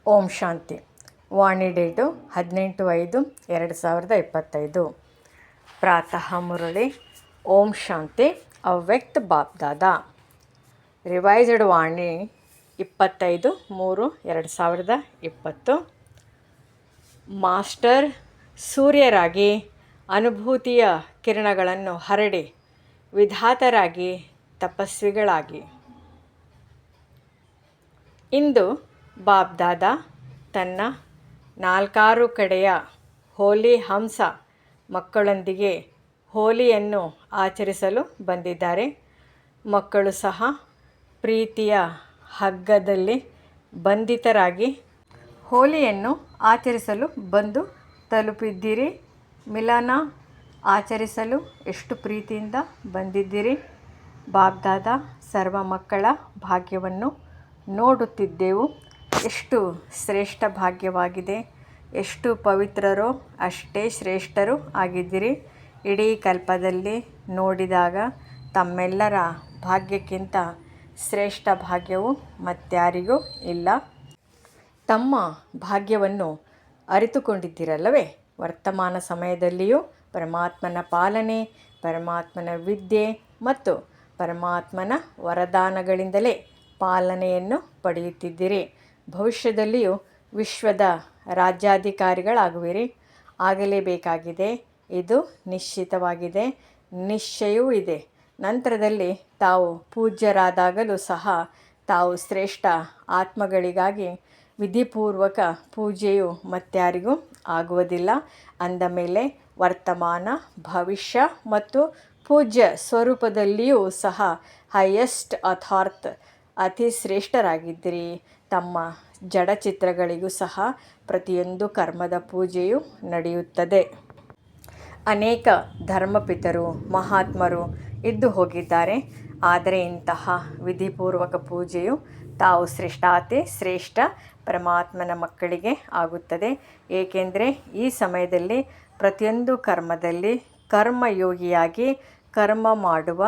ಓಂ ಶಾಂತಿ. ವಾಣಿ date 18/5/2025. ಪ್ರಾತಃ ಮುರಳಿ. ಓಂ ಶಾಂತಿ. ಅವ್ಯಕ್ತ BapDada. Revised ವಾಣಿ 25/3/2020. Master ಸೂರ್ಯರಾಗಿ ಅನುಭೂತಿಯ ಕಿರಣಗಳನ್ನು ಹರಡಿ ವಿಧಾತರಾಗಿ ತಪಸ್ವಿಗಳಾಗಿ. ಇಂದು ಬಾಪ್ದಾದ ತನ್ನ 4 ಕಡೆಯ ಹೋಲಿ ಹಂಸ ಮಕ್ಕಳೊಂದಿಗೆ ಹೋಲಿಯನ್ನು ಆಚರಿಸಲು ಬಂದಿದ್ದಾರೆ. ಮಕ್ಕಳು ಸಹ ಪ್ರೀತಿಯ ಹಗ್ಗದಲ್ಲಿ ಬಂಧಿತರಾಗಿ ಹೋಲಿಯನ್ನು ಆಚರಿಸಲು ಬಂದು ತಲುಪಿದ್ದೀರಿ. ಮಿಲನ ಆಚರಿಸಲು ಎಷ್ಟು ಪ್ರೀತಿಯಿಂದ ಬಂದಿದ್ದೀರಿ. ಬಾಪ್ದಾದ ಸರ್ವ ಮಕ್ಕಳ ಭಾಗ್ಯವನ್ನು ನೋಡುತ್ತಿದ್ದೆವು. ಎಷ್ಟು ಶ್ರೇಷ್ಠ ಭಾಗ್ಯವಾಗಿದೆ. ಎಷ್ಟು ಪವಿತ್ರರೋ ಅಷ್ಟೇ ಶ್ರೇಷ್ಠರೂ ಆಗಿದ್ದೀರಿ. ಇಡೀ ಕಲ್ಪದಲ್ಲಿ ನೋಡಿದಾಗ ತಮ್ಮೆಲ್ಲರ ಭಾಗ್ಯಕ್ಕಿಂತ ಶ್ರೇಷ್ಠ ಭಾಗ್ಯವು ಮತ್ಯಾರಿಗೂ ಇಲ್ಲ. ತಮ್ಮ ಭಾಗ್ಯವನ್ನು ಅರಿತುಕೊಂಡಿದ್ದೀರಲ್ಲವೇ. ವರ್ತಮಾನ ಸಮಯದಲ್ಲಿಯೂ ಪರಮಾತ್ಮನ ಪಾಲನೆ, ಪರಮಾತ್ಮನ ವಿದ್ಯೆ ಮತ್ತು ಪರಮಾತ್ಮನ ವರದಾನಗಳಿಂದಲೇ ಪಾಲನೆಯನ್ನು ಪಡೆಯುತ್ತಿದ್ದೀರಿ. ಭವಿಷ್ಯದಲ್ಲಿಯೂ ವಿಶ್ವದ ರಾಜ್ಯಾಧಿಕಾರಿಗಳಾಗುವಿರಿ. ಆಗಲೇಬೇಕಾಗಿದೆ. ಇದು ನಿಶ್ಚಿತವಾಗಿದೆ. ನಿಶ್ಚಯವೂ ಇದೆ. ನಂತರದಲ್ಲಿ ತಾವು ಪೂಜ್ಯರಾದಾಗಲೂ ಸಹ ತಾವು ಶ್ರೇಷ್ಠ ಆತ್ಮಗಳಿಗಾಗಿ ವಿಧಿಪೂರ್ವಕ ಪೂಜೆಯು ಮತ್ಯಾರಿಗೂ ಆಗುವುದಿಲ್ಲ. ಅಂದ ಮೇಲೆ ವರ್ತಮಾನ, ಭವಿಷ್ಯ ಮತ್ತು ಪೂಜ್ಯ ಸ್ವರೂಪದಲ್ಲಿಯೂ ಸಹ ಹೈಯೆಸ್ಟ್ ಅಥಾರ್ತ್ ಅತಿ ಶ್ರೇಷ್ಠರಾಗಿದ್ದೀರಿ. ತಮ್ಮ ಜಡಚಿತ್ರಗಳಿಗೂ ಸಹ ಪ್ರತಿಯೊಂದು ಕರ್ಮದ ಪೂಜೆಯು ನಡೆಯುತ್ತದೆ. ಅನೇಕ ಧರ್ಮಪಿತರು, ಮಹಾತ್ಮರು ಇದ್ದು ಹೋಗಿದ್ದಾರೆ. ಆದರೆ ಇಂತಹ ವಿಧಿಪೂರ್ವಕ ಪೂಜೆಯು ತಾವು ಶ್ರೇಷ್ಠಾತಿ ಶ್ರೇಷ್ಠ ಪರಮಾತ್ಮನ ಮಕ್ಕಳಿಗೆ ಆಗುತ್ತದೆ. ಏಕೆಂದರೆ ಈ ಸಮಯದಲ್ಲಿ ಪ್ರತಿಯೊಂದು ಕರ್ಮದಲ್ಲಿ ಕರ್ಮಯೋಗಿಯಾಗಿ ಕರ್ಮ ಮಾಡುವ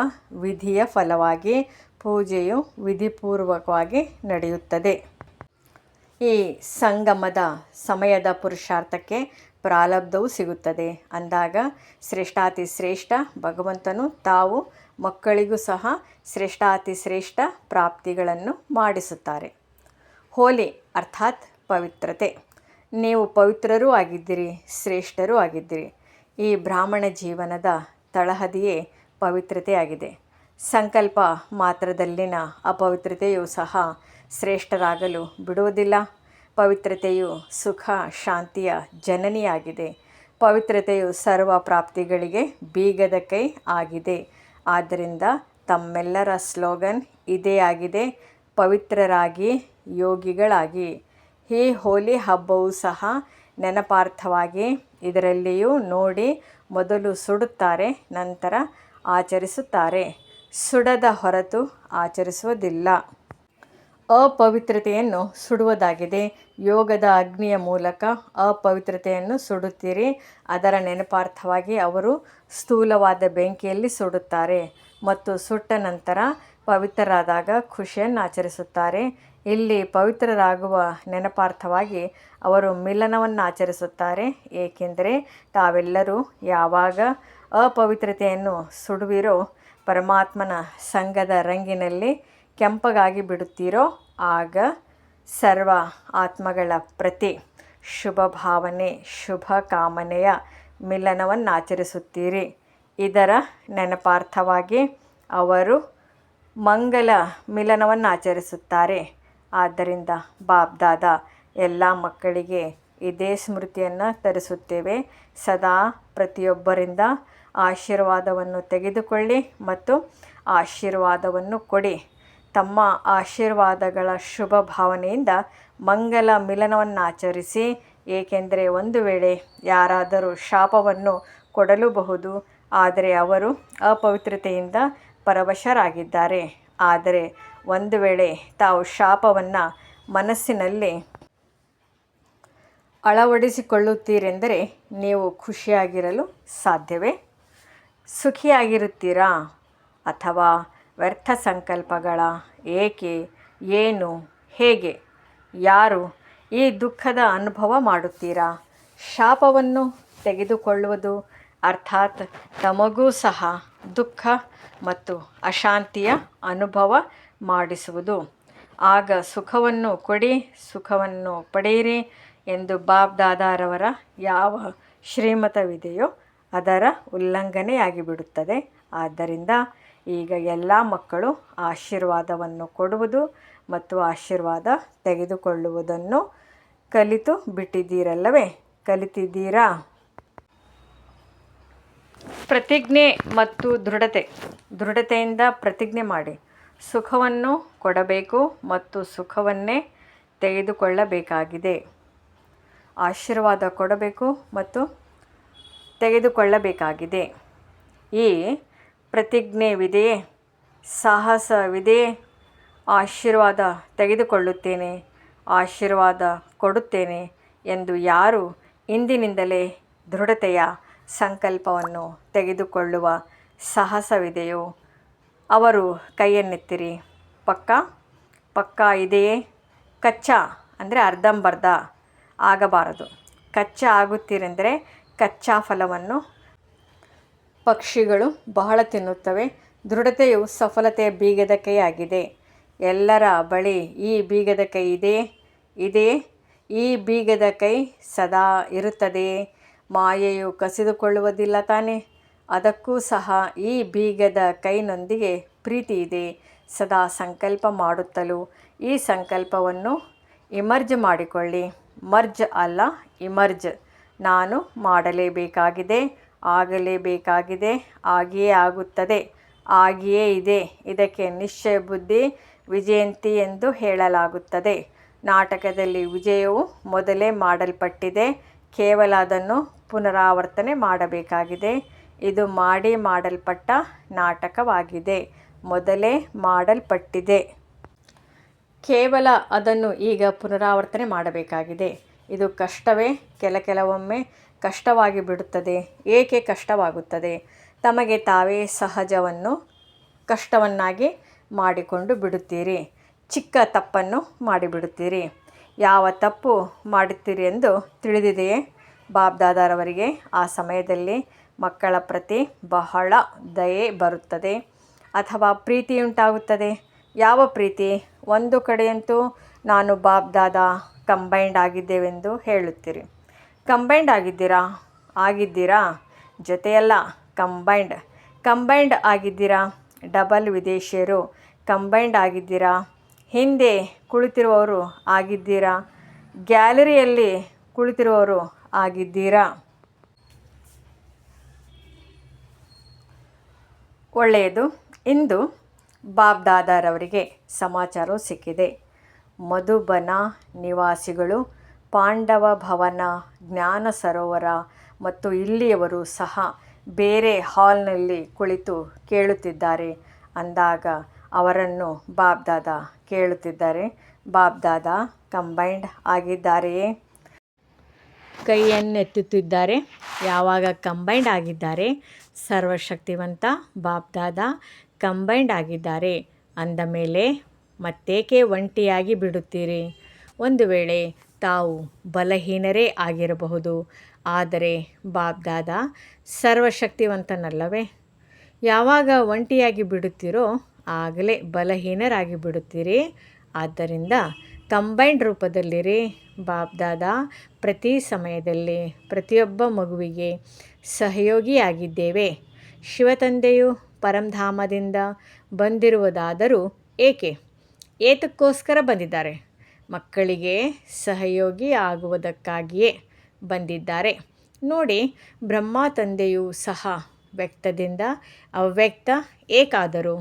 ವಿಧಿಯ ಫಲವಾಗಿ ಪೂಜೆಯು ವಿಧಿಪೂರ್ವಕವಾಗಿ ನಡೆಯುತ್ತದೆ. ಈ ಸಂಗಮದ ಸಮಯದ ಪುರುಷಾರ್ಥಕ್ಕೆ ಪ್ರಾರಬ್ಧವೂ ಸಿಗುತ್ತದೆ. ಅಂದಾಗ ಶ್ರೇಷ್ಠಾತಿ ಶ್ರೇಷ್ಠ ಭಗವಂತನು ತಾವು ಮಕ್ಕಳಿಗೂ ಸಹ ಶ್ರೇಷ್ಠಾತಿ ಶ್ರೇಷ್ಠ ಪ್ರಾಪ್ತಿಗಳನ್ನು ಮಾಡಿಸುತ್ತಾರೆ. ಹೋಲಿ ಅರ್ಥಾತ್ ಪವಿತ್ರತೆ. ನೀವು ಪವಿತ್ರರೂ ಆಗಿದ್ದೀರಿ, ಶ್ರೇಷ್ಠರೂ ಆಗಿದ್ದೀರಿ. ಈ ಬ್ರಾಹ್ಮಣ ಜೀವನದ ತಳಹದಿಯೇ ಪವಿತ್ರತೆಯಾಗಿದೆ. ಸಂಕಲ್ಪ ಮಾತ್ರದಲ್ಲಿನ ಅಪವಿತ್ರತೆಯೂ ಸಹ ಶ್ರೇಷ್ಠರಾಗಲು ಬಿಡುವುದಿಲ್ಲ. ಪವಿತ್ರತೆಯು ಸುಖ ಶಾಂತಿಯ ಜನನಿಯಾಗಿದೆ. ಪವಿತ್ರತೆಯು ಸರ್ವ ಪ್ರಾಪ್ತಿಗಳಿಗೆ ಬೀಗದ ಕೈ ಆಗಿದೆ. ಆದ್ದರಿಂದ ತಮ್ಮೆಲ್ಲರ ಸ್ಲೋಗನ್ ಇದೇ ಆಗಿದೆ, ಪವಿತ್ರರಾಗಿ ಯೋಗಿಗಳಾಗಿ. ಈ ಹೋಲಿ ಹಬ್ಬವೂ ಸಹ ನೆನಪಾರ್ಥವಾಗಿ. ಇದರಲ್ಲಿಯೂ ನೋಡಿ, ಮೊದಲು ಸುಡುತ್ತಾರೆ, ನಂತರ ಆಚರಿಸುತ್ತಾರೆ. ಸುಡದ ಹೊರತು ಆಚರಿಸುವುದಿಲ್ಲ. ಅಪವಿತ್ರತೆಯನ್ನು ಸುಡುವುದಾಗಿದೆ. ಯೋಗದ ಅಗ್ನಿಯ ಮೂಲಕ ಅಪವಿತ್ರತೆಯನ್ನು ಸುಡುತ್ತೀರಿ. ಅದರ ನೆನಪಾರ್ಥವಾಗಿ ಅವರು ಸ್ಥೂಲವಾದ ಬೆಂಕಿಯಲ್ಲಿ ಸುಡುತ್ತಾರೆ ಮತ್ತು ಸುಟ್ಟ ನಂತರ ಪವಿತ್ರರಾದಾಗ ಖುಷಿಯನ್ನು ಆಚರಿಸುತ್ತಾರೆ. ಇಲ್ಲಿ ಪವಿತ್ರರಾಗುವ ನೆನಪಾರ್ಥವಾಗಿ ಅವರು ಮಿಲನವನ್ನು ಆಚರಿಸುತ್ತಾರೆ. ಏಕೆಂದರೆ ತಾವೆಲ್ಲರೂ ಯಾವಾಗ ಅಪವಿತ್ರತೆಯನ್ನು ಸುಡುವಿರೋ, ಪರಮಾತ್ಮನ ಸಂಘದ ರಂಗಿನಲ್ಲಿ ಕೆಂಪಗಾಗಿ ಬಿಡುತ್ತೀರೋ, ಆಗ ಸರ್ವ ಆತ್ಮಗಳ ಪ್ರತಿ ಶುಭ ಭಾವನೆ, ಶುಭ ಕಾಮನೆಯ ಮಿಲನವನ್ನು ಆಚರಿಸುತ್ತೀರಿ. ಇದರ ನೆನಪಾರ್ಥವಾಗಿ ಅವರು ಮಂಗಲ ಮಿಲನವನ್ನು ಆಚರಿಸುತ್ತಾರೆ. ಆದ್ದರಿಂದ ಬಾಪ್ದಾದ ಎಲ್ಲ ಮಕ್ಕಳಿಗೆ ಇದೇ ಸ್ಮೃತಿಯನ್ನು ತರಿಸುತ್ತೇವೆ. ಸದಾ ಪ್ರತಿಯೊಬ್ಬರಿಂದ ಆಶೀರ್ವಾದವನ್ನು ತೆಗೆದುಕೊಳ್ಳಿ ಮತ್ತು ಆಶೀರ್ವಾದವನ್ನು ಕೊಡಿ. ತಮ್ಮ ಆಶೀರ್ವಾದಗಳ ಶುಭ ಭಾವನೆಯಿಂದ ಮಂಗಲ ಮಿಲನವನ್ನು ಆಚರಿಸಿ. ಏಕೆಂದರೆ ಒಂದು ವೇಳೆ ಯಾರಾದರೂ ಶಾಪವನ್ನು ಕೊಡಲೂಬಹುದು. ಆದರೆ ಅವರು ಅಪವಿತ್ರತೆಯಿಂದ ಪರವಶರಾಗಿದ್ದಾರೆ. ಆದರೆ ಒಂದು ವೇಳೆ ತಾವು ಶಾಪವನ್ನು ಮನಸ್ಸಿನಲ್ಲಿ ಅಳವಡಿಸಿಕೊಳ್ಳುತ್ತೀರೆಂದರೆ ನೀವು ಖುಷಿಯಾಗಿರಲು ಸಾಧ್ಯವೇ? ಸುಖಿಯಾಗಿರುತ್ತೀರಾ? ಅಥವಾ ವ್ಯರ್ಥ ಸಂಕಲ್ಪಗಳ ಏಕೆ, ಏನು, ಹೇಗೆ, ಯಾರು ಈ ದುಃಖದ ಅನುಭವ ಮಾಡುತ್ತೀರಾ. ಶಾಪವನ್ನು ತೆಗೆದುಕೊಳ್ಳುವುದು ಅರ್ಥಾತ್ ತಮಗೂ ಸಹ ದುಃಖ ಮತ್ತು ಅಶಾಂತಿಯ ಅನುಭವ ಮಾಡಿಸುವುದು. ಆಗ ಸುಖವನ್ನು ಕೊಡಿ, ಸುಖವನ್ನು ಪಡೆಯಿರಿ ಎಂದು ಬಾಬ್ ದಾದಾರವರ ಯಾವ ಶ್ರೀಮತವಿದೆಯೋ ಅದರ ಉಲ್ಲಂಘನೆಯಾಗಿಬಿಡುತ್ತದೆ. ಆದ್ದರಿಂದ ಈಗ ಎಲ್ಲ ಮಕ್ಕಳು ಆಶೀರ್ವಾದವನ್ನು ಕೊಡುವುದು ಮತ್ತು ಆಶೀರ್ವಾದ ತೆಗೆದುಕೊಳ್ಳುವುದನ್ನು ಕಲಿತು ಬಿಟ್ಟಿದ್ದೀರಲ್ಲವೇ? ಕಲಿತಿದ್ದೀರಾ? ಪ್ರತಿಜ್ಞೆ ಮತ್ತು ದೃಢತೆಯಿಂದ ಪ್ರತಿಜ್ಞೆ ಮಾಡಿ. ಸುಖವನ್ನು ಕೊಡಬೇಕು ಮತ್ತು ಸುಖವನ್ನೇ ತೆಗೆದುಕೊಳ್ಳಬೇಕಾಗಿದೆ. ಆಶೀರ್ವಾದ ಕೊಡಬೇಕು ಮತ್ತು ತೆಗೆದುಕೊಳ್ಳಬೇಕಾಗಿದೆ. ಈ ಪ್ರತಿಜ್ಞೆವಿದೆಯೇ? ಸಾಹಸವಿದೆಯೇ? ಆಶೀರ್ವಾದ ತೆಗೆದುಕೊಳ್ಳುತ್ತೇನೆ, ಆಶೀರ್ವಾದ ಕೊಡುತ್ತೇನೆ ಎಂದು ಯಾರು ಇಂದಿನಿಂದಲೇ ದೃಢತೆಯ ಸಂಕಲ್ಪವನ್ನು ತೆಗೆದುಕೊಳ್ಳುವ ಸಾಹಸವಿದೆಯೋ ಅವರು ಕೈಯನ್ನೆತ್ತಿರಿ. ಪಕ್ಕಾ ಇದೆಯೇ? ಕಚ್ಚಾ ಅಂದರೆ ಅರ್ಧಂಬರ್ಧ ಆಗಬಾರದು. ಕಚ್ಚಾ ಆಗುತ್ತೀರೆಂದರೆ ಕಚ್ಚಾ ಫಲವನ್ನು ಪಕ್ಷಿಗಳು ಬಹಳ ತಿನ್ನುತ್ತವೆ. ದೃಢತೆಯು ಸಫಲತೆಯ ಬೀಗದ ಕೈಯಾಗಿದೆ. ಎಲ್ಲರ ಬಳಿ ಈ ಬೀಗದ ಕೈ ಇದೆಯೇ? ಈ ಬೀಗದ ಕೈ ಸದಾ ಇರುತ್ತದೆಯೇ? ಮಾಯೆಯು ಕಸಿದುಕೊಳ್ಳುವುದಿಲ್ಲ ತಾನೇ? ಅದಕ್ಕೂ ಸಹ ಈ ಬೀಗದ ಕೈನೊಂದಿಗೆ ಪ್ರೀತಿ ಇದೆ. ಸದಾ ಸಂಕಲ್ಪ ಮಾಡುತ್ತಲೂ ಈ ಸಂಕಲ್ಪವನ್ನು ಇಮರ್ಜ್ ಮಾಡಿಕೊಳ್ಳಿ. ಮರ್ಜ್ ಅಲ್ಲ, ಇಮರ್ಜ್. ನಾನು ಮಾಡಲೇಬೇಕಾಗಿದೆ, ಆಗಲೇಬೇಕಾಗಿದೆ, ಆಗಿಯೇ ಆಗುತ್ತದೆ, ಆಗಿಯೇ ಇದೆ. ಇದಕ್ಕೆ ನಿಶ್ಚಯ ಬುದ್ಧಿ ವಿಜಯಂತಿ ಎಂದು ಹೇಳಲಾಗುತ್ತದೆ. ನಾಟಕದಲ್ಲಿ ವಿಜಯವು ಮೊದಲೇ ಮಾಡಲ್ಪಟ್ಟಿದೆ, ಕೇವಲ ಅದನ್ನು ಪುನರಾವರ್ತನೆ ಮಾಡಬೇಕಾಗಿದೆ. ಇದು ಮಾಡಲ್ಪಟ್ಟ ನಾಟಕವಾಗಿದೆ, ಮೊದಲೇ ಮಾಡಲ್ಪಟ್ಟಿದೆ. ಕೇವಲ ಅದನ್ನು ಈಗ ಪುನರಾವರ್ತನೆ ಮಾಡಬೇಕಾಗಿದೆ. ಇದು ಕಷ್ಟವೇ? ಕೆಲವೊಮ್ಮೆ ಕಷ್ಟವಾಗಿ ಬಿಡುತ್ತದೆ. ಏಕೆ ಕಷ್ಟವಾಗುತ್ತದೆ? ತಮಗೆ ತಾವೇ ಸಹಜವನ್ನು ಕಷ್ಟವನ್ನಾಗಿ ಮಾಡಿಕೊಂಡು ಬಿಡುತ್ತೀರಿ. ಚಿಕ್ಕ ತಪ್ಪನ್ನು ಮಾಡಿಬಿಡುತ್ತೀರಿ. ಯಾವ ತಪ್ಪು ಮಾಡುತ್ತೀರಿ ಎಂದು ತಿಳಿದಿದೆಯೇ? ಬಾಬ್ ದಾದಾರವರಿಗೆ ಆ ಸಮಯದಲ್ಲಿ ಮಕ್ಕಳ ಪ್ರತಿ ಬಹಳ ದಯೆ ಬರುತ್ತದೆ ಅಥವಾ ಪ್ರೀತಿಯುಂಟಾಗುತ್ತದೆ. ಯಾವ ಪ್ರೀತಿ? ಒಂದು ಕಡೆಯಂತೂ ನಾನು ಬಾಬ್ ದಾದಾ ಕಂಬೈಂಡ್ ಆಗಿದ್ದೇವೆಂದು ಹೇಳುತ್ತೀರಿ. ಕಂಬೈಂಡ್ ಆಗಿದ್ದೀರಾ? ಜೊತೆಯಲ್ಲ, ಕಂಬೈಂಡ್ ಆಗಿದ್ದೀರಾ? ಡಬಲ್ ವಿದೇಶಿಯರು ಕಂಬೈಂಡ್ ಆಗಿದ್ದೀರಾ? ಹಿಂದೆ ಕುಳಿತಿರುವವರು ಆಗಿದ್ದೀರಾ? ಗ್ಯಾಲರಿಯಲ್ಲಿ ಕುಳಿತಿರುವವರು ಆಗಿದ್ದೀರಾ? ಒಳ್ಳೆಯದು. ಇಂದು ಬಾಬ್ ದಾದಾರವರಿಗೆ ಸಮಾಚಾರವು ಸಿಕ್ಕಿದೆ. ಮಧುಬನ ನಿವಾಸಿಗಳು ಪಾಂಡವ ಭವನ, ಜ್ಞಾನ ಸರೋವರ ಮತ್ತು ಇಲ್ಲಿಯವರು ಸಹ ಬೇರೆ ಹಾಲ್ನಲ್ಲಿ ಕುಳಿತು ಕೇಳುತ್ತಿದ್ದಾರೆ ಅಂದಾಗ ಅವರನ್ನು ಬಾಬ್ ದಾದಾ ಕೇಳುತ್ತಿದ್ದಾರೆ, ಬಾಬ್ ದಾದಾ ಕಂಬೈಂಡ್ ಆಗಿದ್ದಾರೆಯೇ? ಕೈಯನ್ನೆತ್ತುತ್ತಿದ್ದಾರೆ. ಯಾವಾಗ ಕಂಬೈಂಡ್ ಆಗಿದ್ದಾರೆ? ಸರ್ವಶಕ್ತಿವಂತ ಬಾಬ್ ದಾದಾ ಕಂಬೈಂಡ್ ಆಗಿದ್ದಾರೆ ಅಂದ ಮೇಲೆ ಮತ್ತೇಕೆ ಒಂಟಿಯಾಗಿ ಬಿಡುತ್ತೀರಿ? ಒಂದು ವೇಳೆ ತಾವು ಬಲಹೀನರೇ ಆಗಿರಬಹುದು, ಆದರೆ ಬಾಬ್ ದಾದಾ ಸರ್ವಶಕ್ತಿವಂತನಲ್ಲವೇ? ಯಾವಾಗ ಒಂಟಿಯಾಗಿ ಬಿಡುತ್ತೀರೋ ಆಗಲೇ ಬಲಹೀನರಾಗಿ ಬಿಡುತ್ತೀರಿ. ಆದ್ದರಿಂದ ಕಂಬೈಂಡ್ ರೂಪದಲ್ಲಿರಿ. ಬಾಬ್ ದಾದಾ ಪ್ರತಿ ಸಮಯದಲ್ಲಿ ಪ್ರತಿಯೊಬ್ಬ ಮಗುವಿಗೆ ಸಹಯೋಗಿಯಾಗಿದ್ದೇವೆ. ಶಿವತಂದೆಯು ಪರಂಧಾಮದಿಂದ ಬಂದಿರುವುದಾದರೂ ಏತಕ್ಕೋಸ್ಕರ ಬಂದಿದ್ದಾರೆ? ಮಕ್ಕಳಿಗೆ ಸಹಯೋಗಿ ಆಗುವುದಕ್ಕಾಗಿಯೇ ಬಂದಿದ್ದಾರೆ. ನೋಡಿ, ಬ್ರಹ್ಮ ತಂದೆಯೂ ಸಹ ವ್ಯಕ್ತದಿಂದ ಅವ್ಯಕ್ತ ಏಕಾದರೂ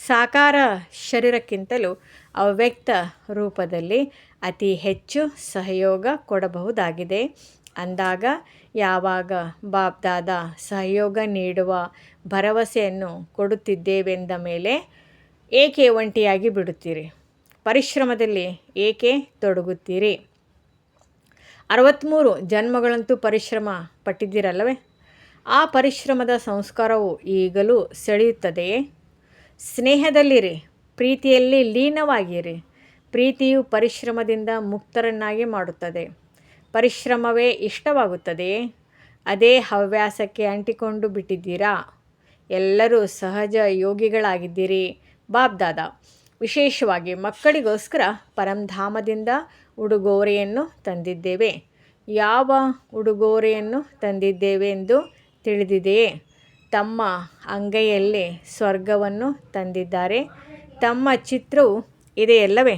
ಸಾಕಾರ ಶರೀರಕ್ಕಿಂತಲೂ ಅವ್ಯಕ್ತ ರೂಪದಲ್ಲಿ ಅತಿ ಹೆಚ್ಚು ಸಹಯೋಗ ಕೊಡಬಹುದಾಗಿದೆ. ಅಂದಾಗ ಯಾವಾಗ ಬಾಬ್ ದಾದಾ ಸಹಯೋಗ ನೀಡುವ ಭರವಸೆಯನ್ನು ಕೊಡುತ್ತಿದ್ದೇವೆಂದ ಮೇಲೆ ಏಕೆ ಒಂಟಿಯಾಗಿ ಬಿಡುತ್ತೀರಿ? ಪರಿಶ್ರಮದಲ್ಲಿ ಏಕೆ ತೊಡಗುತ್ತೀರಿ? 63 ಜನ್ಮಗಳಂತೂ ಪರಿಶ್ರಮ ಪಟ್ಟಿದ್ದೀರಲ್ಲವೇ? ಆ ಪರಿಶ್ರಮದ ಸಂಸ್ಕಾರವು ಈಗಲೂ ಸೆಳೆಯುತ್ತದೆಯೇ? ಸ್ನೇಹದಲ್ಲಿರಿ, ಪ್ರೀತಿಯಲ್ಲಿ ಲೀನವಾಗಿರಿ. ಪ್ರೀತಿಯು ಪರಿಶ್ರಮದಿಂದ ಮುಕ್ತರನ್ನಾಗಿ ಮಾಡುತ್ತದೆ. ಪರಿಶ್ರಮವೇ ಇಷ್ಟವಾಗುತ್ತದೆ. ಅದೇ ಹವ್ಯಾಸಕ್ಕೆ ಅಂಟಿಕೊಂಡು ಬಿಟ್ಟಿದ್ದೀರಾ? ಎಲ್ಲರೂ ಸಹಜ ಯೋಗಿಗಳಾಗಿದ್ದೀರಿ. ಬಾಬ್ದಾದ ವಿಶೇಷವಾಗಿ ಮಕ್ಕಳಿಗೋಸ್ಕರ ಪರಂಧಾಮದಿಂದ ಉಡುಗೊರೆಯನ್ನು ತಂದಿದ್ದೇವೆ. ಯಾವ ಉಡುಗೊರೆಯನ್ನು ತಂದಿದ್ದೇವೆ ಎಂದು ತಿಳಿದಿದೆಯೇ? ತಮ್ಮ ಅಂಗೈಯಲ್ಲಿ ಸ್ವರ್ಗವನ್ನು ತಂದಿದ್ದಾರೆ. ತಮ್ಮ ಚಿತ್ರವೂ ಇದೆಯಲ್ಲವೇ?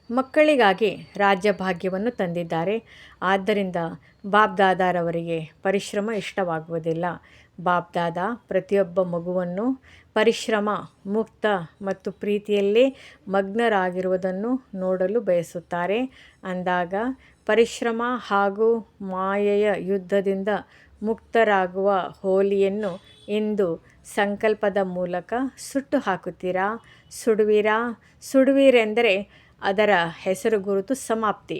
ಮಕ್ಕಳಿಗಾಗಿ ರಾಜ್ಯಭಾಗ್ಯವನ್ನು ತಂದಿದ್ದಾರೆ. ಆದ್ದರಿಂದ ಬಾಬ್ದಾದಾರವರಿಗೆ ಪರಿಶ್ರಮ ಇಷ್ಟವಾಗುವುದಿಲ್ಲ. ಬಾಬ್ದಾದ ಪ್ರತಿಯೊಬ್ಬ ಮಗುವನ್ನು ಪರಿಶ್ರಮ ಮುಕ್ತ ಮತ್ತು ಪ್ರೀತಿಯಲ್ಲಿ ಮಗ್ನರಾಗಿರುವುದನ್ನು ನೋಡಲು ಬಯಸುತ್ತಾರೆ. ಅಂದಾಗ ಪರಿಶ್ರಮ ಹಾಗೂ ಮಾಯೆಯ ಯುದ್ಧದಿಂದ ಮುಕ್ತರಾಗುವ ಹೋಲಿಯನ್ನು ಇಂದು ಸಂಕಲ್ಪದ ಮೂಲಕ ಸುಟ್ಟು ಹಾಕುತ್ತೀರಾ? ಸುಡುವಿರೆಂದರೆ ಅದರ ಹೆಸರು ಗುರುತು ಸಮಾಪ್ತಿ.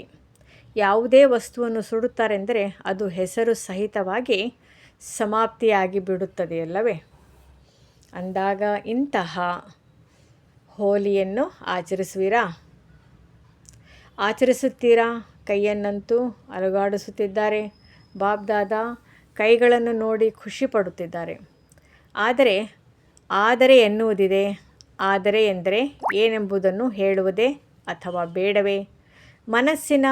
ಯಾವುದೇ ವಸ್ತುವನ್ನು ಸುಡುತ್ತಾರೆಂದರೆ ಅದು ಹೆಸರು ಸಹಿತವಾಗಿ ಸಮಾಪ್ತಿಯಾಗಿ ಬಿಡುತ್ತದೆಯಲ್ಲವೇ? ಅಂದಾಗ ಇಂತಹ ಹೋಲಿಯನ್ನು ಆಚರಿಸುತ್ತೀರಾ? ಕೈಯನ್ನಂತೂ ಅಲುಗಾಡಿಸುತ್ತಿದ್ದಾರೆ. ಬಾಬ್ದಾದ ಕೈಗಳನ್ನು ನೋಡಿ ಖುಷಿ ಪಡುತ್ತಿದ್ದಾರೆ. ಆದರೆ ಎನ್ನುವುದಿದೆ. ಆದರೆ ಎಂದರೆ ಏನೆಂಬುದನ್ನು ಹೇಳುವುದೇ ಅಥವಾ ಬೇಡವೇ? ಮನಸ್ಸಿನ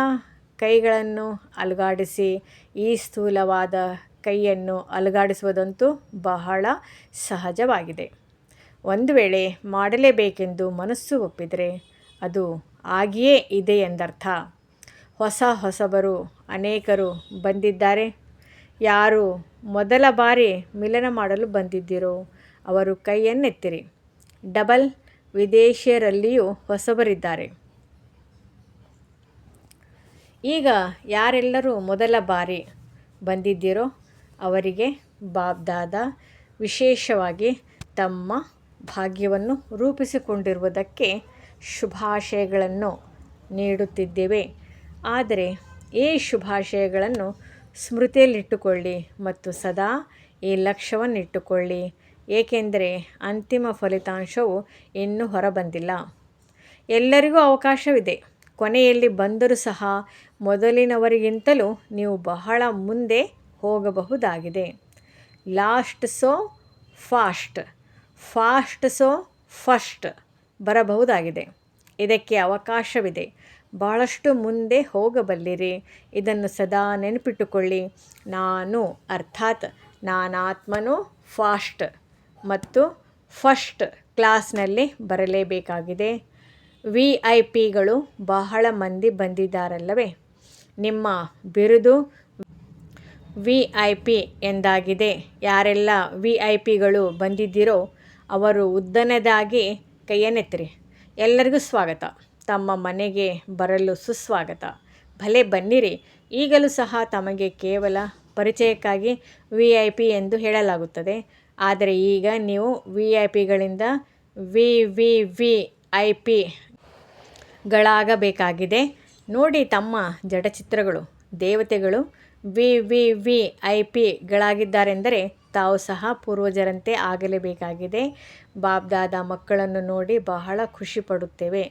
ಕೈಗಳನ್ನು ಅಲುಗಾಡಿಸಿ. ಈ ಸ್ಥೂಲವಾದ ಕೈಯನ್ನು ಅಲುಗಾಡಿಸುವುದಂತೂ ಬಹಳ ಸಹಜವಾಗಿದೆ. ಒಂದು ವೇಳೆ ಮಾಡಲೇಬೇಕೆಂದು ಮನಸ್ಸು ಒಪ್ಪಿದರೆ ಅದು ಆಗಿಯೇ ಇದೆ ಎಂದರ್ಥ. ಹೊಸಬರು ಅನೇಕರು ಬಂದಿದ್ದಾರೆ. ಯಾರು ಮೊದಲ ಬಾರಿ ಮಿಲನ ಮಾಡಲು ಬಂದಿದ್ದೀರೋ ಅವರು ಕೈಯನ್ನೆತ್ತಿರಿ. ಡಬಲ್ ವಿದೇಶಿಯರಲ್ಲಿಯೂ ಹೊಸಬರಿದ್ದಾರೆ. ಈಗ ಯಾರೆಲ್ಲರೂ ಮೊದಲ ಬಾರಿ ಬಂದಿದ್ದೀರೋ ಅವರಿಗೆ ಬಾಬ್ದಾದ ವಿಶೇಷವಾಗಿ ತಮ್ಮ ಭಾಗ್ಯವನ್ನು ರೂಪಿಸಿಕೊಂಡಿರುವುದಕ್ಕೆ ಶುಭಾಶಯಗಳನ್ನು ನೀಡುತ್ತಿದ್ದೇವೆ. ಆದರೆ ಈ ಶುಭಾಶಯಗಳನ್ನು ಸ್ಮೃತಿಯಲ್ಲಿಟ್ಟುಕೊಳ್ಳಿ ಮತ್ತು ಸದಾ ಈ ಲಕ್ಷ್ಯವನ್ನಿಟ್ಟುಕೊಳ್ಳಿ. ಏಕೆಂದರೆ ಅಂತಿಮ ಫಲಿತಾಂಶವು ಇನ್ನೂ ಹೊರಬಂದಿಲ್ಲ. ಎಲ್ಲರಿಗೂ ಅವಕಾಶವಿದೆ. ಕೊನೆಯಲ್ಲಿ ಬಂದರೂ ಸಹ ಮೊದಲಿನವರಿಗಿಂತಲೂ ನೀವು ಬಹಳ ಮುಂದೆ ಹೋಗಬಹುದಾಗಿದೆ. Last so fast, fast so first ಬರಬಹುದಾಗಿದೆ. ಇದಕ್ಕೆ ಅವಕಾಶವಿದೆ. ಬಹಳಷ್ಟು ಮುಂದೆ ಹೋಗಬಲ್ಲಿರಿ. ಇದನ್ನು ಸದಾ ನೆನಪಿಟ್ಟುಕೊಳ್ಳಿ. ನಾನು ಅರ್ಥಾತ್ ನಾನಾತ್ಮನು ಫಾಸ್ಟ್ ಮತ್ತು ಫಸ್ಟ್ ಕ್ಲಾಸ್ನಲ್ಲಿ ಬರಲೇಬೇಕಾಗಿದೆ. VIP ಬಹಳ ಮಂದಿ ಬಂದಿದ್ದಾರಲ್ಲವೇ? ನಿಮ್ಮ ಬಿರುದು VIP ಎಂದಾಗಿದೆ. ಯಾರೆಲ್ಲ VIPಗಳು ಬಂದಿದ್ದೀರೋ ಅವರು ಉದ್ದನೆಯದಾಗಿ ಕೈಯನ್ನೆತ್ತಿರಿ. ಎಲ್ಲರಿಗೂ ಸ್ವಾಗತ. ತಮ್ಮ ಮನೆಗೆ ಬರಲು ಸುಸ್ವಾಗತ. ಭಲೆ ಬನ್ನಿರಿ. ಈಗಲೂ ಸಹ ತಮಗೆ ಕೇವಲ ಪರಿಚಯಕ್ಕಾಗಿ VIP ಎಂದು ಹೇಳಲಾಗುತ್ತದೆ. ಆದರೆ ಈಗ ನೀವು VIPಗಳಿಂದ VVVIPಗಳಾಗಬೇಕಾಗಿದೆ. ನೋಡಿ, ತಮ್ಮ ಜಡಚಿತ್ರಗಳು ದೇವತೆಗಳು VVVIPಗಳಾಗಿದ್ದಾರೆಂದರೆ ತಾವು ಸಹ ಪೂರ್ವಜರಂತೆ ಆಗಲೇಬೇಕಾಗಿದೆ. ಬಾಬ್ದಾದ ಮಕ್ಕಳನ್ನು ನೋಡಿ ಬಹಳ ಖುಷಿ ಪಡುತ್ತೇವೆ.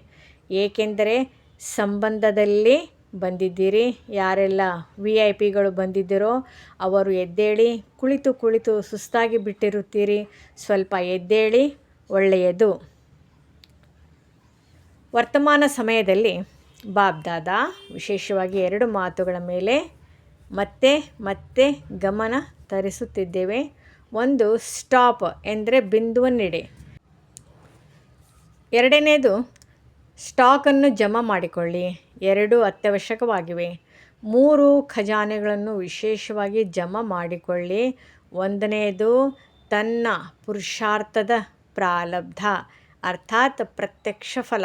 ಏಕೆಂದರೆ ಸಂಬಂಧದಲ್ಲಿ ಬಂದಿದ್ದೀರಿ. ಯಾರೆಲ್ಲ VIPಗಳು ಬಂದಿದ್ದೀರೋ ಅವರು ಎದ್ದೇಳಿ. ಕುಳಿತು ಸುಸ್ತಾಗಿ ಬಿಟ್ಟಿರುತ್ತೀರಿ. ಸ್ವಲ್ಪ ಎದ್ದೇಳಿ, ಒಳ್ಳೆಯದು. ವರ್ತಮಾನ ಸಮಯದಲ್ಲಿ ಬಾಬ್ದಾದ ವಿಶೇಷವಾಗಿ 2 ಮಾತುಗಳ ಮೇಲೆ ಮತ್ತೆ ಗಮನ ತರಿಸುತ್ತಿದ್ದೇವೆ. ಒಂದು, ಸ್ಟಾಪ್ ಎಂದರೆ ಬಿಂದುವನ್ನಿಡಿ. ಎರಡನೇದು, ಸ್ಟಾಕನ್ನು ಜಮಾ ಮಾಡಿಕೊಳ್ಳಿ. 2 ಅತ್ಯವಶ್ಯಕವಾಗಿವೆ. 3 ಖಜಾನೆಗಳನ್ನು ವಿಶೇಷವಾಗಿ ಜಮಾ ಮಾಡಿಕೊಳ್ಳಿ. ಒಂದನೆಯದು ತನ್ನ ಪುರುಷಾರ್ಥದ ಪ್ರಾರಬ್ಧ ಅರ್ಥಾತ್ ಪ್ರತ್ಯಕ್ಷ ಫಲ,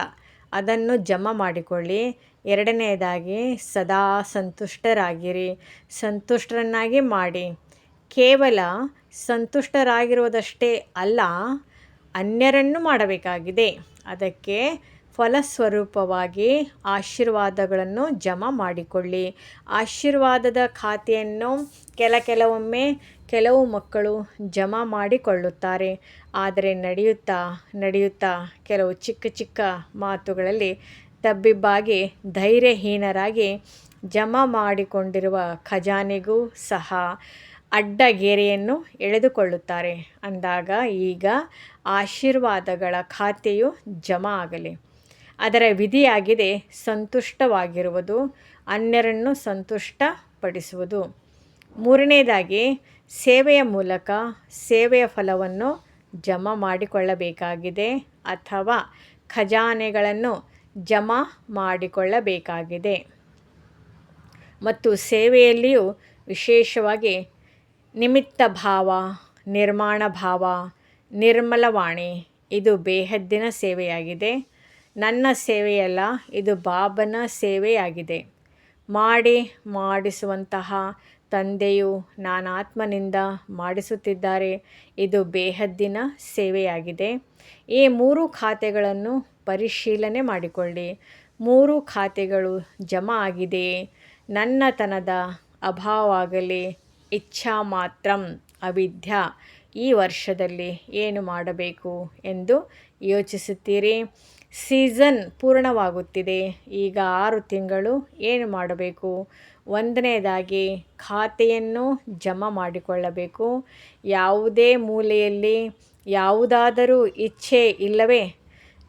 ಅದನ್ನು ಜಮಾ ಮಾಡಿಕೊಳ್ಳಿ. ಎರಡನೆಯದಾಗಿ ಸದಾ ಸಂತುಷ್ಟರಾಗಿರಿ. ಸಂತುಷ್ಟರನ್ನಾಗಿ ಮಾಡಿ. ಕೇವಲ ಸಂತುಷ್ಟರಾಗಿರುವುದಷ್ಟೇ ಅಲ್ಲ, ಅನ್ಯರನ್ನು ಮಾಡಬೇಕಾಗಿದೆ. ಅದಕ್ಕೆ ಫಲಸ್ವರೂಪವಾಗಿ ಆಶೀರ್ವಾದಗಳನ್ನು ಜಮಾ ಮಾಡಿಕೊಳ್ಳಿ. ಆಶೀರ್ವಾದದ ಖಾತೆಯನ್ನು ಕೆಲವೊಮ್ಮೆ ಕೆಲವು ಮಕ್ಕಳು ಜಮಾ ಮಾಡಿಕೊಳ್ಳುತ್ತಾರೆ. ಆದರೆ ನಡೆಯುತ್ತಾ ಕೆಲವು ಚಿಕ್ಕ ಮಾತುಗಳಲ್ಲಿ ತಬ್ಬಿಬ್ಬಾಗಿ ಧೈರ್ಯಹೀನರಾಗಿ ಜಮಾ ಮಾಡಿಕೊಂಡಿರುವ ಖಜಾನೆಗೂ ಸಹ ಅಡ್ಡಗೆರೆಯನ್ನು ಎಳೆದುಕೊಳ್ಳುತ್ತಾರೆ. ಅಂದಾಗ ಈಗ ಆಶೀರ್ವಾದಗಳ ಖಾತೆಯು ಜಮಾ ಆಗಲಿ. ಅದರ ವಿಧಿಯಾಗಿದೆ ಸಂತುಷ್ಟವಾಗಿರುವುದು, ಅನ್ಯರನ್ನು ಸಂತುಷ್ಟಪಡಿಸುವುದು. ಮೂರನೆಯದಾಗಿ ಸೇವೆಯ ಮೂಲಕ ಸೇವೆಯ ಫಲವನ್ನು ಜಮಾ ಮಾಡಿಕೊಳ್ಳಬೇಕಾಗಿದೆ ಅಥವಾ ಖಜಾನೆಗಳನ್ನು ಜಮಾ ಮಾಡಿಕೊಳ್ಳಬೇಕಾಗಿದೆ. ಮತ್ತು ಸೇವೆಯಲ್ಲಿಯೂ ವಿಶೇಷವಾಗಿ ನಿಮಿತ್ತ ಭಾವ, ನಿರ್ಮಾಣ ಭಾವ, ನಿರ್ಮಲವಾಣಿ ಇದು ಬೇಹದ್ದಿನ ಸೇವೆಯಾಗಿದೆ. ನನ್ನ ಸೇವೆಯಲ್ಲ, ಇದು ಬಾಬನ ಸೇವೆಯಾಗಿದೆ. ಮಾಡಿಸುವಂತಹ ತಂದೆಯು ನಾನಾತ್ಮನಿಂದ ಮಾಡಿಸುತ್ತಿದ್ದಾರೆ. ಇದು ಬೇಹದ್ದಿನ ಸೇವೆಯಾಗಿದೆ. ಈ 3 ಖಾತೆಗಳನ್ನು ಪರಿಶೀಲನೆ ಮಾಡಿಕೊಳ್ಳಿ. 3 ಖಾತೆಗಳು ಜಮಾ ಆಗಿದೆಯೇ? ನನ್ನತನದ ಅಭಾವವಾಗಲಿ, ಇಚ್ಛಾ ಮಾತ್ರಂ ಅವಿದ್ಯಾ ಈ ವರ್ಷದಲ್ಲಿ ಏನು ಮಾಡಬೇಕು ಎಂದು ಯೋಚಿಸುತ್ತೀರಿ. ಸೀಸನ್ ಪೂರ್ಣವಾಗುತ್ತಿದೆ. ಈಗ 6 ತಿಂಗಳು ಏನು ಮಾಡಬೇಕು? ಒಂದನೆಯದಾಗಿ ಖಾತೆಯನ್ನು ಜಮಾ ಮಾಡಿಕೊಳ್ಳಬೇಕು. ಯಾವುದೇ ಮೂಲೆಯಲ್ಲಿ ಯಾವುದಾದರೂ ಇಚ್ಛೆ ಇಲ್ಲವೇ?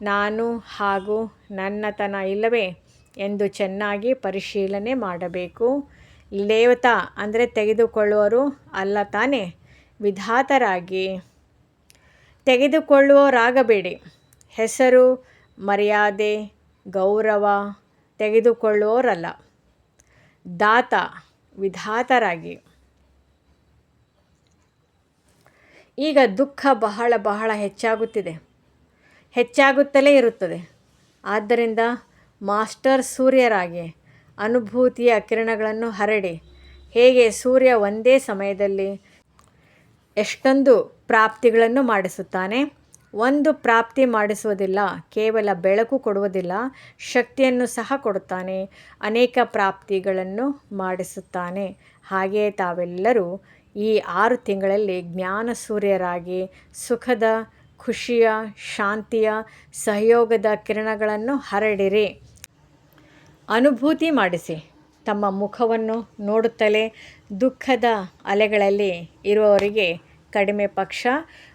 ನಾನು ಹಾಗೂ ನನ್ನತನ ಇಲ್ಲವೇ ಎಂದು ಚೆನ್ನಾಗಿ ಪರಿಶೀಲನೆ ಮಾಡಬೇಕು. ಲೇವತಾ ಅಂದರೆ ತೆಗೆದುಕೊಳ್ಳುವರು ಅಲ್ಲ ತಾನೇ? ವಿಧಾತರಾಗಿ ತೆಗೆದುಕೊಳ್ಳುವವರಾಗಬೇಡಿ. ಹೆಸರು, ಮರ್ಯಾದೆ, ಗೌರವ ತೆಗೆದುಕೊಳ್ಳುವವರಲ್ಲ. ದಾತ, ವಿಧಾತರಾಗಿ. ಈಗ ದುಃಖ ಬಹಳ ಹೆಚ್ಚಾಗುತ್ತಲೇ ಇರುತ್ತದೆ. ಆದ್ದರಿಂದ ಮಾಸ್ಟರ್ ಸೂರ್ಯರಾಗಿ ಅನುಭೂತಿಯ ಕಿರಣಗಳನ್ನು ಹರಡಿ. ಹೇಗೆ ಸೂರ್ಯ ಒಂದೇ ಸಮಯದಲ್ಲಿ ಎಷ್ಟೊಂದು ಪ್ರಾಪ್ತಿಗಳನ್ನು ಮಾಡಿಸುತ್ತಾನೆ. ಒಂದು ಪ್ರಾಪ್ತಿ ಮಾಡಿಸುವುದಿಲ್ಲ, ಕೇವಲ ಬೆಳಕು ಕೊಡುವುದಿಲ್ಲ, ಶಕ್ತಿಯನ್ನು ಸಹ ಕೊಡುತ್ತಾನೆ. ಅನೇಕ ಪ್ರಾಪ್ತಿಗಳನ್ನು ಮಾಡಿಸುತ್ತಾನೆ. ಹಾಗೆಯೇ ತಾವೆಲ್ಲರೂ ಈ 6 ತಿಂಗಳಲ್ಲಿ ಜ್ಞಾನ ಸೂರ್ಯರಾಗಿ ಸುಖದ, ಖುಷಿಯ, ಶಾಂತಿಯ, ಸಹಯೋಗದ ಕಿರಣಗಳನ್ನು ಹರಡಿರಿ. ಅನುಭೂತಿ ಮಾಡಿಸಿ. ತಮ್ಮ ಮುಖವನ್ನು ನೋಡುತ್ತಲೇ ದುಃಖದ ಅಲೆಗಳಲ್ಲಿ ಇರುವವರಿಗೆ ಕಡಿಮೆ ಪಕ್ಷ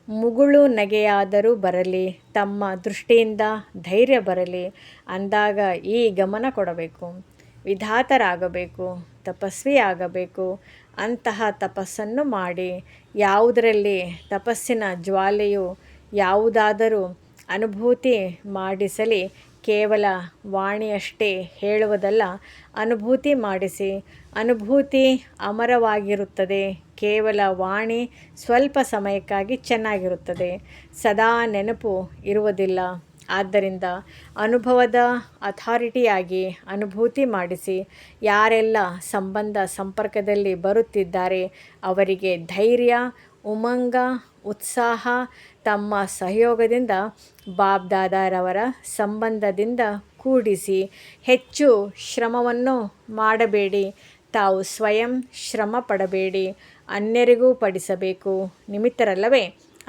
ಮುಗುಳು ನಗೆಯಾದರೂ ಬರಲಿ, ತಮ್ಮ ದೃಷ್ಟಿಯಿಂದ ಧೈರ್ಯ ಬರಲಿ. ಅಂದಾಗ ಈ ಗಮನ ಕೊಡಬೇಕು. ವಿಧಾತರಾಗಬೇಕು, ತಪಸ್ವಿಯಾಗಬೇಕು. ಅಂತಹ ತಪಸ್ಸನ್ನು ಮಾಡಿ. ಯಾವುದರಲ್ಲಿ ತಪಸ್ಸಿನ ಜ್ವಾಲೆಯು ಯಾವುದಾದರೂ ಅನುಭೂತಿ ಮಾಡಿಸಲಿ. ಕೇವಲ ವಾಣಿಯಷ್ಟೇ ಹೇಳುವುದಲ್ಲ, ಅನುಭೂತಿ ಮಾಡಿಸಿ. ಅನುಭೂತಿ ಅಮರವಾಗಿರುತ್ತದೆ. ಕೇವಲ ವಾಣಿ ಸ್ವಲ್ಪ ಸಮಯಕ್ಕಾಗಿ ಚೆನ್ನಾಗಿರುತ್ತದೆ, ಸದಾ ನೆನಪು ಇರುವುದಿಲ್ಲ. ಆದ್ದರಿಂದ ಅನುಭವದ ಅಥಾರಿಟಿಯಾಗಿ ಅನುಭೂತಿ ಮಾಡಿಸಿ. ಯಾರೆಲ್ಲ ಸಂಪರ್ಕದಲ್ಲಿ ಬರುತ್ತಿದ್ದಾರೆ ಅವರಿಗೆ ಧೈರ್ಯ, ಉಮಂಗ, ಉತ್ಸಾಹ ತಮ್ಮ ಸಹಯೋಗದಿಂದ ಬಾಬ್ದಾದಾರವರ ಸಂಬಂಧದಿಂದ ಕೂಡಿಸಿ. ಹೆಚ್ಚು ಶ್ರಮವನ್ನು ಮಾಡಬೇಡಿ. ತಾವು ಸ್ವಯಂ ಶ್ರಮ ಪಡಬೇಡಿ, ಅನ್ಯರಿಗೂ ಪಡಿಸಬೇಕು. ನಿಮಿತ್ತರಲ್ಲವೇ?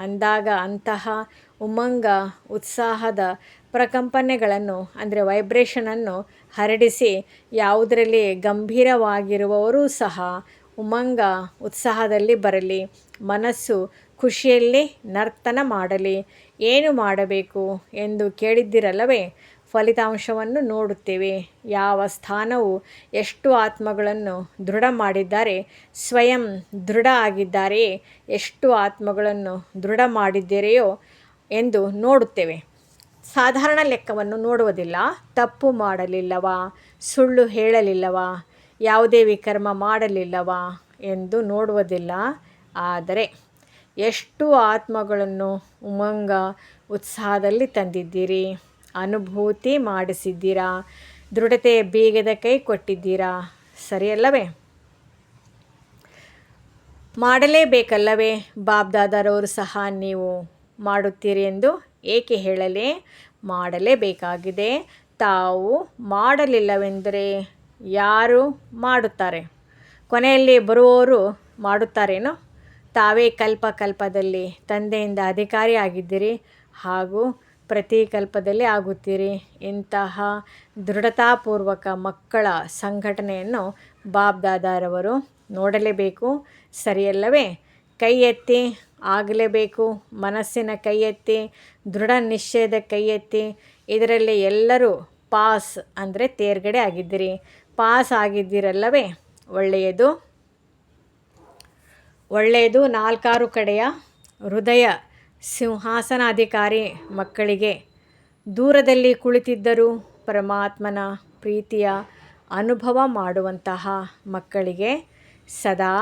ಅಂದಾಗ ಅಂತಹ ಉಮಂಗ, ಉತ್ಸಾಹದ ಪ್ರಕಂಪನೆಗಳನ್ನು ಅಂದರೆ ವೈಬ್ರೇಷನನ್ನು ಹರಡಿಸಿ. ಯಾವುದರಲ್ಲಿ ಗಂಭೀರವಾಗಿರುವವರೂ ಸಹ ಉಮಂಗ, ಉತ್ಸಾಹದಲ್ಲಿ ಬರಲಿ. ಮನಸ್ಸು ಖುಷಿಯಲ್ಲಿ ನರ್ತನ ಮಾಡಲಿ. ಏನು ಮಾಡಬೇಕು ಎಂದು ಕೇಳಿದ್ದೀರಲ್ಲವೇ? ಫಲಿತಾಂಶವನ್ನು ನೋಡುತ್ತೇವೆ. ಯಾವ ಸ್ಥಾನವು ಎಷ್ಟು ಆತ್ಮಗಳನ್ನು ದೃಢ ಮಾಡಿದ್ದಾರೆ, ಸ್ವಯಂ ದೃಢ ಆಗಿದ್ದಾರೆಯೇ, ಎಷ್ಟು ಆತ್ಮಗಳನ್ನು ದೃಢ ಮಾಡಿದ್ದೀರೆಯೋ ಎಂದು ನೋಡುತ್ತೇವೆ. ಸಾಧಾರಣ ಲೆಕ್ಕವನ್ನು ನೋಡುವುದಿಲ್ಲ. ತಪ್ಪು ಮಾಡಲಿಲ್ಲವಾ, ಸುಳ್ಳು ಹೇಳಲಿಲ್ಲವಾ, ಯಾವುದೇ ವಿಕರ್ಮ ಮಾಡಲಿಲ್ಲವಾ ಎಂದು ನೋಡುವುದಿಲ್ಲ. ಆದರೆ ಎಷ್ಟು ಆತ್ಮಗಳನ್ನು ಉಮಂಗ, ಉತ್ಸಾಹದಲ್ಲಿ ತಂದಿದ್ದೀರಿ, ಅನುಭೂತಿ ಮಾಡಿಸಿದ್ದೀರಾ, ದೃಢತೆಯ ಬೀಗದ ಕೈ ಕೊಟ್ಟಿದ್ದೀರಾ, ಸರಿಯಲ್ಲವೇ? ಮಾಡಲೇಬೇಕಲ್ಲವೇ? ಬಾಬ್ದಾದಾರವರು ಸಹ ನೀವು ಮಾಡುತ್ತೀರಿ ಎಂದು ಏಕೆ ಹೇಳಲಿ? ಮಾಡಲೇಬೇಕಾಗಿದೆ. ತಾವು ಮಾಡಲಿಲ್ಲವೆಂದರೆ ಯಾರು ಮಾಡುತ್ತಾರೆ? ಕೊನೆಯಲ್ಲಿ ಬರುವವರು ಮಾಡುತ್ತಾರೇನೋ? ತಾವೇ ಕಲ್ಪದಲ್ಲಿ ತಂದೆಯಿಂದ ಅಧಿಕಾರಿ ಆಗಿದ್ದೀರಿ ಹಾಗೂ ಪ್ರತಿ ಕಲ್ಪದಲ್ಲಿ ಆಗುತ್ತೀರಿ. ಇಂತಹ ದೃಢತಾಪೂರ್ವಕ ಮಕ್ಕಳ ಸಂಘಟನೆಯನ್ನು ಬಾಬ್ದಾದಾರವರು ನೋಡಲೇಬೇಕು, ಸರಿಯಲ್ಲವೇ? ಕೈ ಎತ್ತಿ. ಆಗಲೇಬೇಕು. ಮನಸ್ಸಿನ ಕೈ ಎತ್ತಿ, ದೃಢ ನಿಶ್ಚಯದ ಕೈ ಎತ್ತಿ. ಇದರಲ್ಲಿ ಎಲ್ಲರೂ ಪಾಸ್ ಅಂದರೆ ತೇರ್ಗಡೆ ಆಗಿದ್ದೀರಿ. ಪಾಸ್ ಆಗಿದ್ದೀರಲ್ಲವೇ? ಒಳ್ಳೆಯದು. 4 ಕಡೆಯ ಹೃದಯ ಸಿಂಹಾಸನಾಧಿಕಾರಿ ಮಕ್ಕಳಿಗೆ, ದೂರದಲ್ಲಿ ಕುಳಿತಿದ್ದರೂ ಪರಮಾತ್ಮನ ಪ್ರೀತಿಯ ಅನುಭವ ಮಾಡುವಂತಹ ಮಕ್ಕಳಿಗೆ, ಸದಾ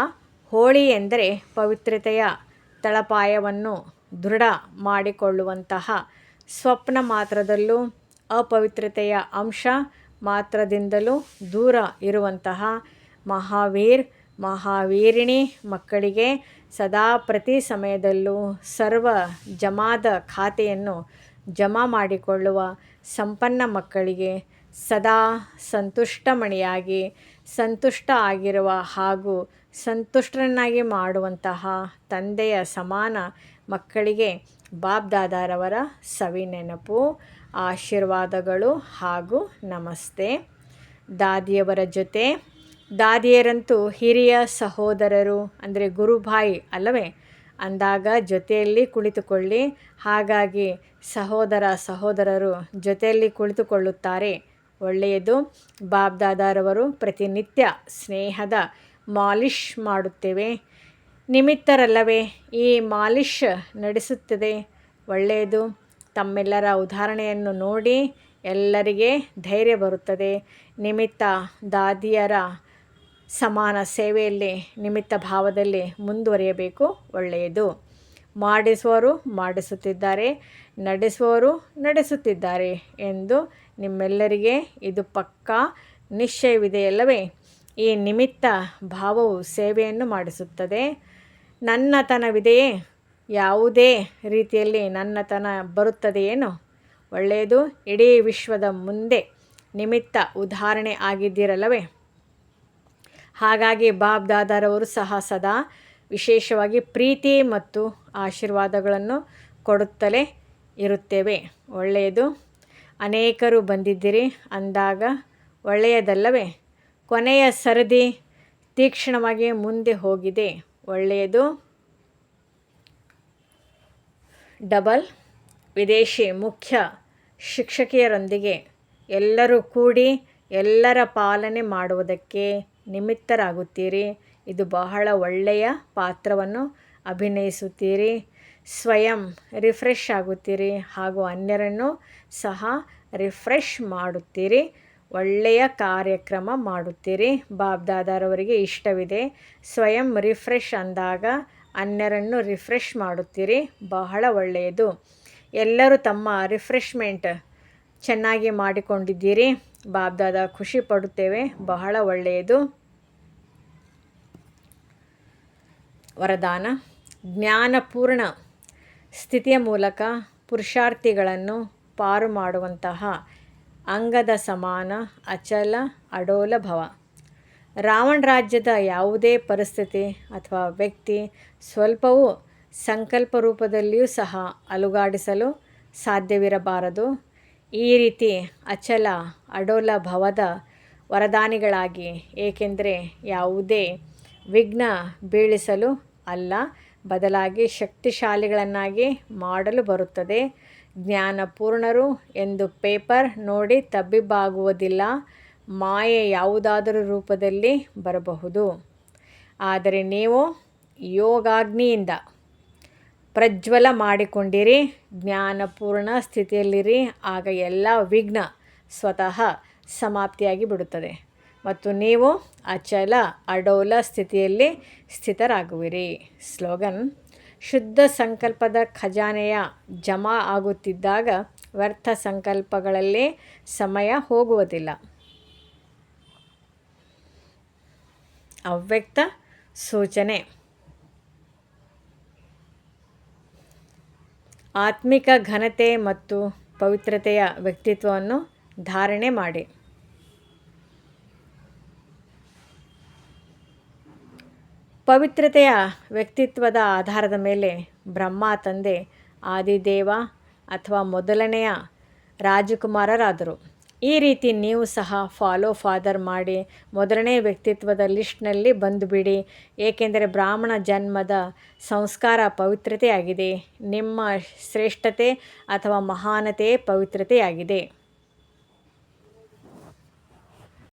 ಹೋಳಿ ಎಂದರೆ ಪವಿತ್ರತೆಯ ತಳಪಾಯವನ್ನು ದೃಢ ಮಾಡಿಕೊಳ್ಳುವಂತಹ, ಸ್ವಪ್ನ ಮಾತ್ರದಲ್ಲೂ ಅಪವಿತ್ರತೆಯ ಅಂಶ ಮಾತ್ರದಿಂದಲೂ ದೂರ ಇರುವಂತಹ ಮಹಾವೀರಿಣಿ ಮಕ್ಕಳಿಗೆ, ಸದಾ ಪ್ರತಿ ಸಮಯದಲ್ಲೂ ಸರ್ವ ಜಮಾದ ಖಾತೆಯನ್ನು ಜಮಾ ಮಾಡಿಕೊಳ್ಳುವ ಸಂಪನ್ನ ಮಕ್ಕಳಿಗೆ, ಸದಾ ಸಂತುಷ್ಟಮಣಿಯಾಗಿ ಸಂತುಷ್ಟ ಆಗಿರುವ ಹಾಗೂ ಸಂತುಷ್ಟರನ್ನಾಗಿ ಮಾಡುವಂತಹ ತಂದೆಯ ಸಮಾನ ಮಕ್ಕಳಿಗೆ ಬಾಬ್ದಾದಾರವರ ಸವಿನೆನಪು, ಆಶೀರ್ವಾದಗಳು ಹಾಗೂ ನಮಸ್ತೆ. ದಾದಿಯವರ ಜೊತೆ, ದಾದಿಯರಂತೂ ಹಿರಿಯ ಸಹೋದರರು ಅಂದರೆ ಗುರುಭಾಯಿ ಅಲ್ಲವೇ? ಅಂದಾಗ ಜೊತೆಯಲ್ಲಿ ಕುಳಿತುಕೊಳ್ಳಿ. ಹಾಗಾಗಿ ಸಹೋದರರು ಜೊತೆಯಲ್ಲಿ ಕುಳಿತುಕೊಳ್ಳುತ್ತಾರೆ. ಒಳ್ಳೆಯದು. ಬಾಬ್ದಾದಾರವರು ಪ್ರತಿನಿತ್ಯ ಸ್ನೇಹದ ಮಾಲಿಷ್ ಮಾಡುತ್ತೇವೆ. ನಿಮಿತ್ತರಲ್ಲವೇ ಈ ಮಾಲಿಷ್ ನಡೆಸುತ್ತದೆ? ಒಳ್ಳೆಯದು. ತಮ್ಮೆಲ್ಲರ ಉದಾಹರಣೆಯನ್ನು ನೋಡಿ ಎಲ್ಲರಿಗೆ ಧೈರ್ಯ ಬರುತ್ತದೆ. ನಿಮಿತ್ತ ದಾದಿಯರ ಸಮಾನ ಸೇವೆಯಲ್ಲಿ ನಿಮಿತ್ತ ಭಾವದಲ್ಲಿ ಮುಂದುವರಿಯಬೇಕು. ಒಳ್ಳೆಯದು. ಮಾಡಿಸುವವರು ಮಾಡಿಸುತ್ತಿದ್ದಾರೆ, ನಡೆಸುವವರು ನಡೆಸುತ್ತಿದ್ದಾರೆ ಎಂದು ನಿಮ್ಮೆಲ್ಲರಿಗೆ ಇದು ಪಕ್ಕಾ ನಿಶ್ಚಯವಿದೆಯಲ್ಲವೇ? ಈ ನಿಮಿತ್ತ ಭಾವವು ಸೇವೆಯನ್ನು ಮಾಡಿಸುತ್ತದೆ. ನನ್ನತನವಿದೆಯೇ? ಯಾವುದೇ ರೀತಿಯಲ್ಲಿ ನನ್ನತನ ಬರುತ್ತದೆಯೇನು? ಒಳ್ಳೆಯದು. ಇಡೀ ವಿಶ್ವದ ಮುಂದೆ ನಿಮಿತ್ತ ಉದಾಹರಣೆ ಆಗಿದ್ದೀರಲ್ಲವೇ? ಹಾಗಾಗಿ ಬಾಬ್ದಾದಾರವರು ಸಹ ಸದಾ ವಿಶೇಷವಾಗಿ ಪ್ರೀತಿ ಮತ್ತು ಆಶೀರ್ವಾದಗಳನ್ನು ಕೊಡುತ್ತಲೇ ಇರುತ್ತೇವೆ. ಒಳ್ಳೆಯದು. ಅನೇಕರು ಬಂದಿದ್ದೀರಿ ಅಂದಾಗ ಒಳ್ಳೆಯದಲ್ಲವೇ? ಕೊನೆಯ ಸರದಿ ತೀಕ್ಷ್ಣವಾಗಿ ಮುಂದೆ ಹೋಗಿದೆ. ಒಳ್ಳೆಯದು. ಡಬಲ್ ವಿದೇಶಿ ಮುಖ್ಯ ಶಿಕ್ಷಕಿಯರೊಂದಿಗೆ ಎಲ್ಲರೂ ಕೂಡಿ ಎಲ್ಲರ ಪಾಲನೆ ಮಾಡುವುದಕ್ಕೆ ನಿಮಿತ್ತರಾಗುತ್ತೀರಿ. ಇದು ಬಹಳ ಒಳ್ಳೆಯ ಪಾತ್ರವನ್ನು ಅಭಿನಯಿಸುತ್ತೀರಿ. ಸ್ವಯಂ ರಿಫ್ರೆಶ್ ಆಗುತ್ತೀರಿ ಹಾಗೂ ಅನ್ಯರನ್ನು ಸಹ ರಿಫ್ರೆಶ್ ಮಾಡುತ್ತೀರಿ. ಒಳ್ಳೆಯ ಕಾರ್ಯಕ್ರಮ ಮಾಡುತ್ತೀರಿ. ಬಾಬ್ದಾದಾರವರಿಗೆ ಇಷ್ಟವಿದೆ. ಸ್ವಯಂ ರಿಫ್ರೆಶ್ ಅಂದಾಗ ಅನ್ಯರನ್ನು ರಿಫ್ರೆಶ್ ಮಾಡುತ್ತೀರಿ. ಬಹಳ ಒಳ್ಳೆಯದು. ಎಲ್ಲರೂ ತಮ್ಮ ರಿಫ್ರೆಶ್ಮೆಂಟ್ ಚೆನ್ನಾಗಿ ಮಾಡಿಕೊಂಡಿದ್ದೀರಿ. ಬಾಬ್ದಾದ ಖುಷಿ ಪಡುತ್ತೇವೆ. ಬಹಳ ಒಳ್ಳೆಯದು. ವರದಾನ. ಜ್ಞಾನಪೂರ್ಣ ಸ್ಥಿತಿಯ ಮೂಲಕ ಪುರುಷಾರ್ಥಿಗಳನ್ನು ಪಾರು ಮಾಡುವಂತಹ ಅಂಗದ ಸಮಾನ ಅಚಲ ಅಡೋಲ ಭವ. ರಾವಣ ರಾಜ್ಯದ ಯಾವುದೇ ಪರಿಸ್ಥಿತಿ ಅಥವಾ ವ್ಯಕ್ತಿ ಸ್ವಲ್ಪವೂ ಸಂಕಲ್ಪ ರೂಪದಲ್ಲಿಯೂ ಸಹ ಅಲುಗಾಡಿಸಲು ಸಾಧ್ಯವಿರಬಾರದು. ಈ ರೀತಿ ಅಚಲ ಅಡೋಲ ಭವದ ವರದಾನಿಗಳಾಗಿ, ಏಕೆಂದರೆ ಯಾವುದೇ ವಿಘ್ನ ಬೀಳಿಸಲು ಅಲ್ಲ, ಬದಲಾಗಿ ಶಕ್ತಿಶಾಲಿಗಳನ್ನಾಗಿ ಮಾಡಲು ಬರುತ್ತದೆ. ಜ್ಞಾನಪೂರ್ಣರು ಎಂದು ಪೇಪರ್ ನೋಡಿ ತಬ್ಬಿಬ್ಬಾಗುವುದಿಲ್ಲ. ಮಾಯೆ ಯಾವುದಾದರೂ ರೂಪದಲ್ಲಿ ಬರಬಹುದು. ಆದರೆ ನೀವು ಯೋಗಾಗ್ನಿಯಿಂದ ಪ್ರಜ್ವಲ ಮಾಡಿಕೊಂಡಿರಿ. ಜ್ಞಾನಪೂರ್ಣ ಸ್ಥಿತಿಯಲ್ಲಿರಿ. ಆಗ ಎಲ್ಲ ವಿಘ್ನ ಸ್ವತಃ ಸಮಾಪ್ತಿಯಾಗಿ ಬಿಡುತ್ತದೆ ಮತ್ತು ನೀವು ಅಚಲ ಅಡೋಲ ಸ್ಥಿತಿಯಲ್ಲಿ ಸ್ಥಿತರಾಗುವಿರಿ. ಸ್ಲೋಗನ್. ಶುದ್ಧ ಸಂಕಲ್ಪದ ಖಜಾನೆಯ ಜಮಾ ಆಗುತ್ತಿದ್ದಾಗ ವ್ಯರ್ಥ ಸಂಕಲ್ಪಗಳಲ್ಲಿ ಸಮಯ ಹೋಗುವುದಿಲ್ಲ. ಅವ್ಯಕ್ತ ಸೂಚನೆ. ಆತ್ಮಿಕ ಘನತೆ ಮತ್ತು ಪವಿತ್ರತೆಯ ವ್ಯಕ್ತಿತ್ವವನ್ನು ಧಾರಣೆ ಮಾಡಿ. ಪವಿತ್ರತೆಯ ವ್ಯಕ್ತಿತ್ವದ ಆಧಾರದ ಮೇಲೆ ಬ್ರಹ್ಮ ತಂದೆ ಆದಿದೇವ ಅಥವಾ ಮೊದಲನೆಯ ರಾಜಕುಮಾರರಾದರು. ಈ ರೀತಿ ನೀವು ಸಹ ಫಾಲೋ ಫಾದರ್ ಮಾಡಿ ಮೊದಲನೇ ವ್ಯಕ್ತಿತ್ವದ ಲಿಸ್ಟ್ನಲ್ಲಿ ಬಂದುಬಿಡಿ. ಏಕೆಂದರೆ ಬ್ರಾಹ್ಮಣ ಜನ್ಮದ ಸಂಸ್ಕಾರ ಪವಿತ್ರತೆಯಾಗಿದೆ. ನಿಮ್ಮ ಶ್ರೇಷ್ಠತೆ ಅಥವಾ ಮಹಾನತೆಯೇ ಪವಿತ್ರತೆಯಾಗಿದೆ.